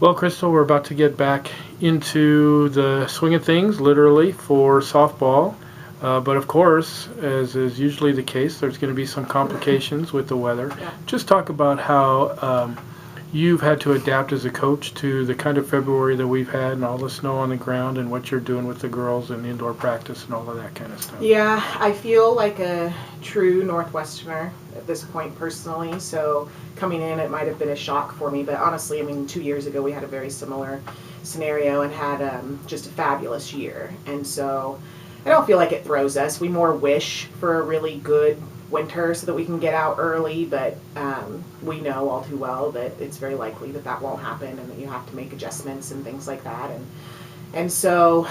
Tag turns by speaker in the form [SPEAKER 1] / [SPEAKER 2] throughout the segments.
[SPEAKER 1] Well, Crystal, we're about to get back into the swing of things, literally, for softball. But of course, as is usually the case, there's going to be some complications with the weather.
[SPEAKER 2] Yeah.
[SPEAKER 1] Just talk about how you've had to adapt as a coach to the kind of February that we've had and all the snow on the ground and what you're doing with the girls and indoor practice and all of that kind of stuff.
[SPEAKER 2] Yeah, I feel like a true Northwesterner at this point personally. So coming in, it might have been a shock for me. But honestly, I mean, 2 years ago we had a very similar scenario and had just a fabulous year. And so I don't feel like it throws us. We more wish for a really good winter so that we can get out early, but we know all too well that it's very likely that that won't happen and that you have to make adjustments and things like that. And so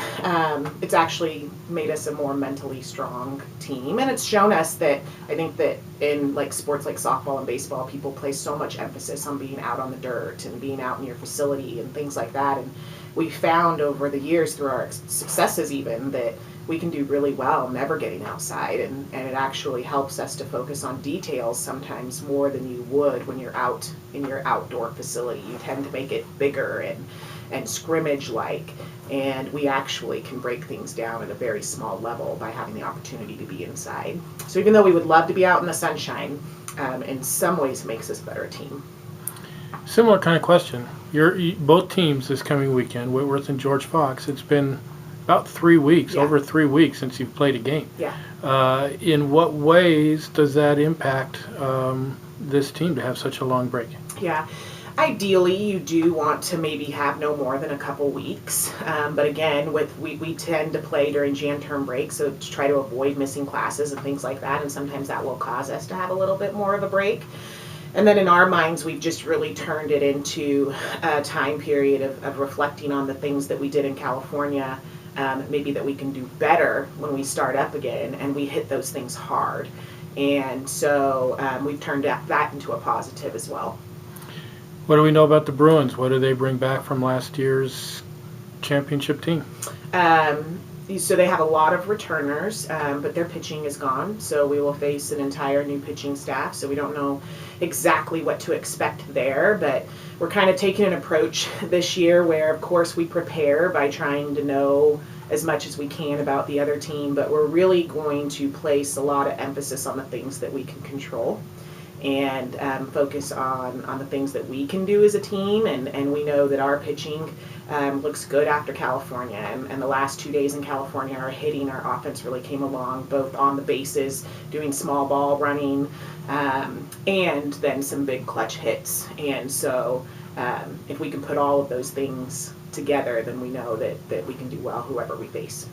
[SPEAKER 2] it's actually made us a more mentally strong team, and it's shown us that I think that in like sports like softball and baseball, people place so much emphasis on being out on the dirt and being out in your facility and things like that. And we found over the years through our successes even that we can do really well never getting outside, and it actually helps us to focus on details sometimes more than you would when you're out in your outdoor facility. You tend to make it bigger and scrimmage-like, and we actually can break things down at a very small level by having the opportunity to be inside. So even though we would love to be out in the sunshine, in some ways it makes us a better team.
[SPEAKER 1] Similar kind of question. Both teams this coming weekend, Whitworth and George Fox, it's been about 3 weeks,
[SPEAKER 2] Yeah.
[SPEAKER 1] over 3 weeks since you've played a game.
[SPEAKER 2] Yeah.
[SPEAKER 1] In what ways does that impact this team to have such a long break?
[SPEAKER 2] Yeah. Ideally, you do want to maybe have no more than a couple weeks. But again, we tend to play during Jan term break, so to try to avoid missing classes and things like that, and sometimes that will cause us to have a little bit more of a break. And then in our minds, we've just really turned it into a time period of reflecting on the things that we did in California, maybe that we can do better when we start up again, and we hit those things hard. And so we've turned that into a positive as well.
[SPEAKER 1] What do we know about the Bruins? What do they bring back from last year's championship team?
[SPEAKER 2] So they have a lot of returners, but their pitching is gone. So we will face an entire new pitching staff. So we don't know exactly what to expect there, but we're kind of taking an approach this year where, of course, we prepare by trying to know as much as we can about the other team, but we're really going to place a lot of emphasis on the things that we can control and focus on the things that we can do as a team. And we know that our pitching looks good after California. And the last 2 days in California, our hitting, our offense really came along, both on the bases, doing small ball running, and then some big clutch hits. And so if we can put all of those things together, then we know that we can do well whoever we face.